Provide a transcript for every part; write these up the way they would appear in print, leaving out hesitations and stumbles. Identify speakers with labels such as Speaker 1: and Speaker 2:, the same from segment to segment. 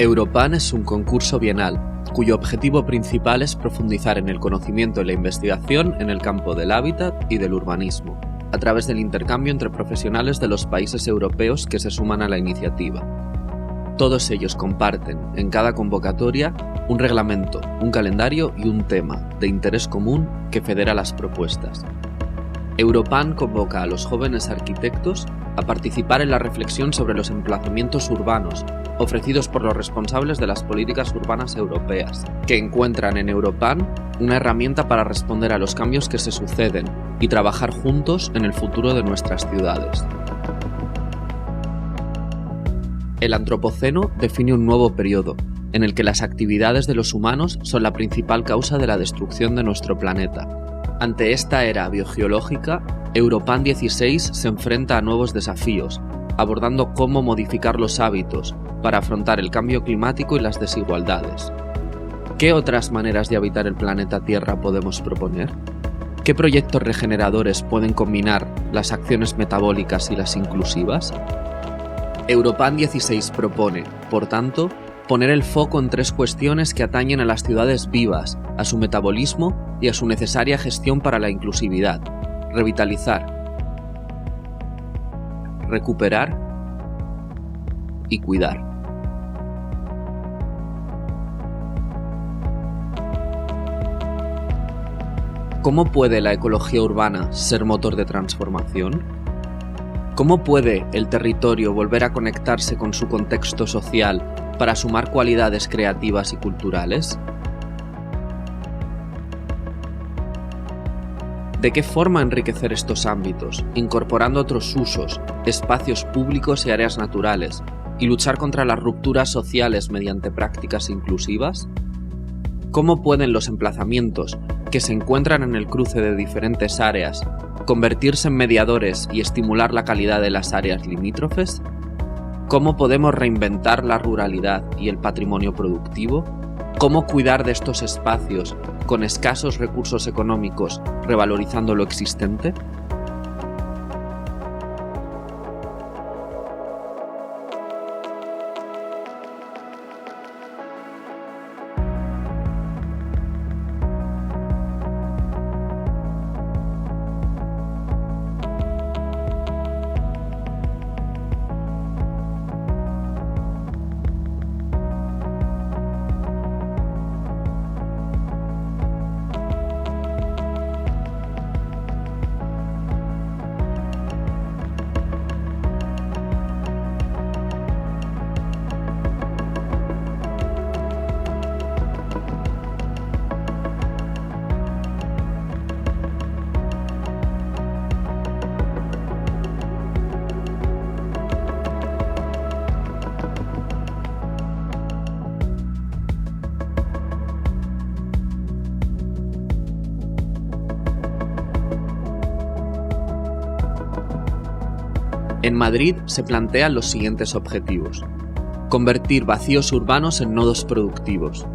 Speaker 1: Europan es un concurso bienal, cuyo objetivo principal es profundizar en el conocimiento y la investigación en el campo del hábitat y del urbanismo, a través del intercambio entre profesionales de los países europeos que se suman a la iniciativa. Todos ellos comparten, en cada convocatoria, un reglamento, un calendario y un tema de interés común que federa las propuestas. Europan convoca a los jóvenes arquitectos a participar en la reflexión sobre los emplazamientos urbanos ofrecidos por los responsables de las políticas urbanas europeas, que encuentran en Europan una herramienta para responder a los cambios que se suceden y trabajar juntos en el futuro de nuestras ciudades. El Antropoceno define un nuevo periodo, en el que las actividades de los humanos son la principal causa de la destrucción de nuestro planeta. Ante esta era biogeológica, Europan 16 se enfrenta a nuevos desafíos, abordando cómo modificar los hábitos para afrontar el cambio climático y las desigualdades. ¿Qué otras maneras de habitar el planeta Tierra podemos proponer? ¿Qué proyectos regeneradores pueden combinar las acciones metabólicas y las inclusivas? Europan 16 propone, por tanto, poner el foco en tres cuestiones que atañen a las ciudades vivas, a su metabolismo y a su necesaria gestión para la inclusividad: revitalizar, recuperar y cuidar. ¿Cómo puede la ecología urbana ser motor de transformación? ¿Cómo puede el territorio volver a conectarse con su contexto social para sumar cualidades creativas y culturales? ¿De qué forma enriquecer estos ámbitos, incorporando otros usos, espacios públicos y áreas naturales, y luchar contra las rupturas sociales mediante prácticas inclusivas? ¿Cómo pueden los emplazamientos que se encuentran en el cruce de diferentes áreas convertirse en mediadores y estimular la calidad de las áreas limítrofes? ¿Cómo podemos reinventar la ruralidad y el patrimonio productivo? ¿Cómo cuidar de estos espacios con escasos recursos económicos, revalorizando lo existente? En Madrid se plantean los siguientes objetivos: convertir vacíos urbanos en nodos productivos,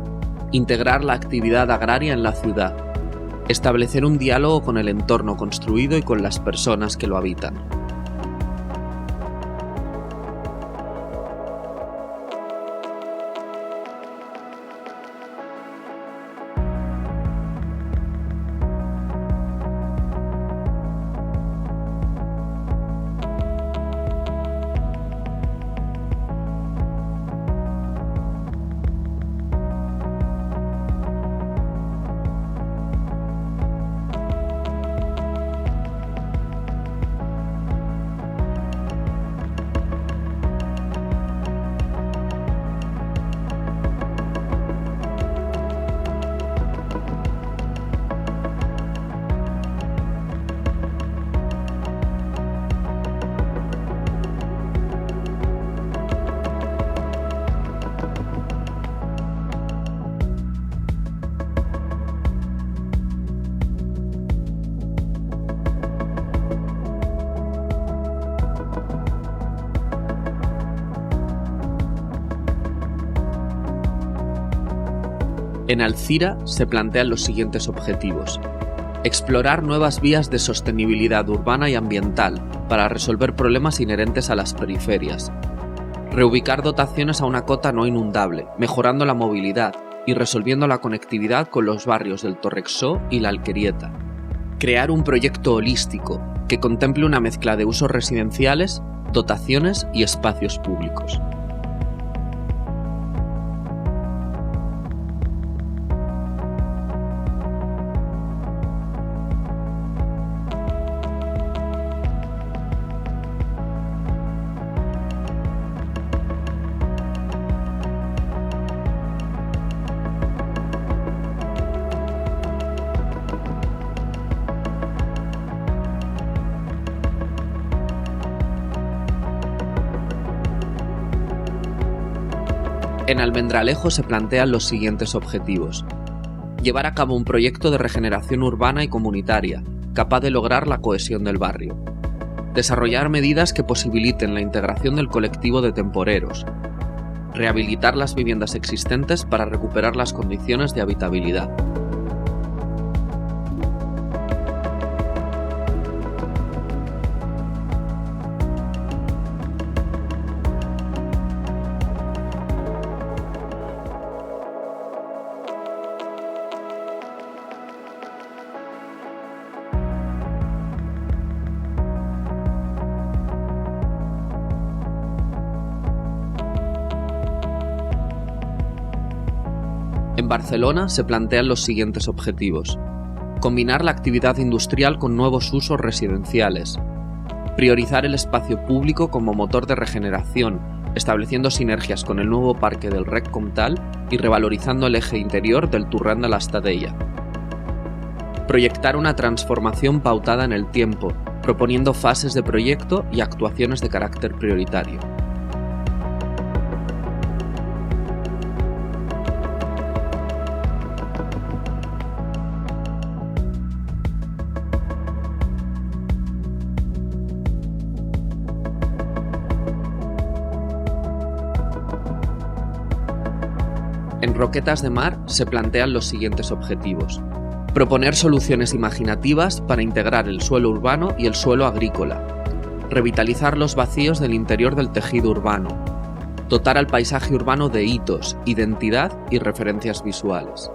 Speaker 1: integrar la actividad agraria en la ciudad, establecer un diálogo con el entorno construido y con las personas que lo habitan. En Alcira se plantean los siguientes objetivos: explorar nuevas vías de sostenibilidad urbana y ambiental para resolver problemas inherentes a las periferias, Reubicar dotaciones a una cota no inundable, mejorando la movilidad y resolviendo la conectividad con los barrios del Torrexó y la Alquerieta. Crear un proyecto holístico que contemple una mezcla de usos residenciales, dotaciones y espacios públicos. En Almendralejo se plantean los siguientes objetivos: llevar a cabo un proyecto de regeneración urbana y comunitaria, capaz de lograr la cohesión del barrio. Desarrollar medidas que posibiliten la integración del colectivo de temporeros. Rehabilitar las viviendas existentes para recuperar las condiciones de habitabilidad. En Barcelona se plantean los siguientes objetivos: combinar la actividad industrial con nuevos usos residenciales, priorizar el espacio público como motor de regeneración, estableciendo sinergias con el nuevo parque del Rec Comtal y revalorizando el eje interior del Turrán de la Estadella. Proyectar una transformación pautada en el tiempo, proponiendo fases de proyecto y actuaciones de carácter prioritario. En Roquetas de Mar se plantean los siguientes objetivos: proponer soluciones imaginativas para integrar el suelo urbano y el suelo agrícola, revitalizar los vacíos del interior del tejido urbano, dotar al paisaje urbano de hitos, identidad y referencias visuales.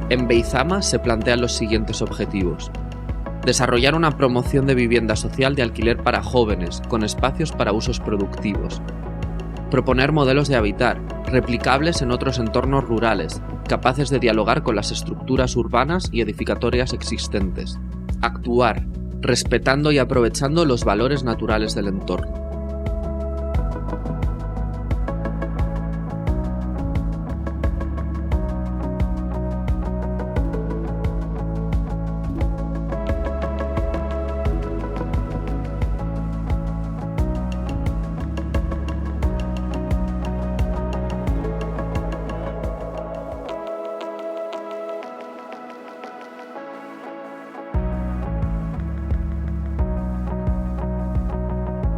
Speaker 1: En Beizama se plantean los siguientes objetivos: desarrollar una promoción de vivienda social de alquiler para jóvenes, con espacios para usos productivos. Proponer modelos de habitar, replicables en otros entornos rurales, capaces de dialogar con las estructuras urbanas y edificatorias existentes. Actuar, respetando y aprovechando los valores naturales del entorno.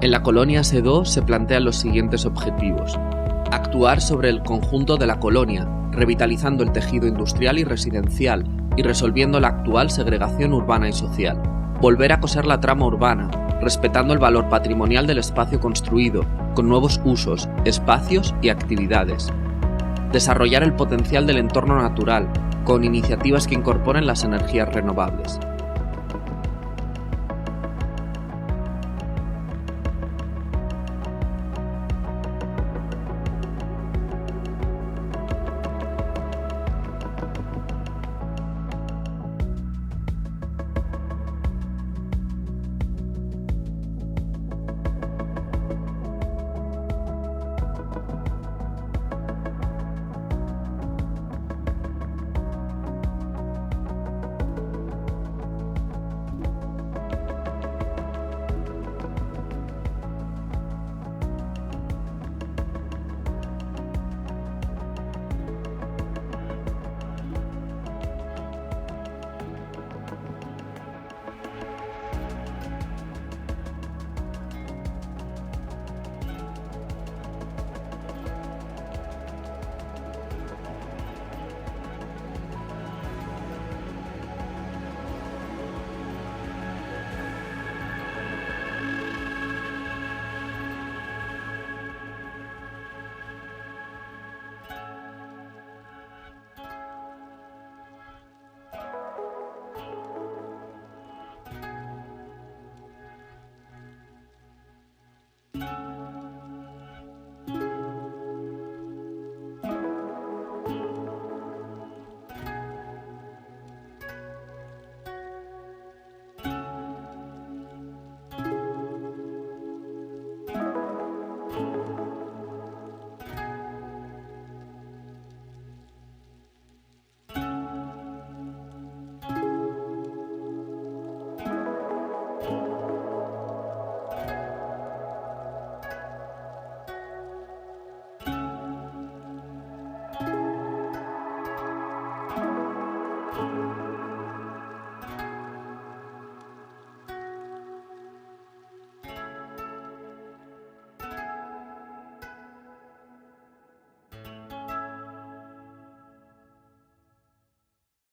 Speaker 1: En la colonia Sedó se plantean los siguientes objetivos: actuar sobre el conjunto de la colonia, revitalizando el tejido industrial y residencial y resolviendo la actual segregación urbana y social. Volver a coser la trama urbana, respetando el valor patrimonial del espacio construido, con nuevos usos, espacios y actividades. Desarrollar el potencial del entorno natural, con iniciativas que incorporen las energías renovables.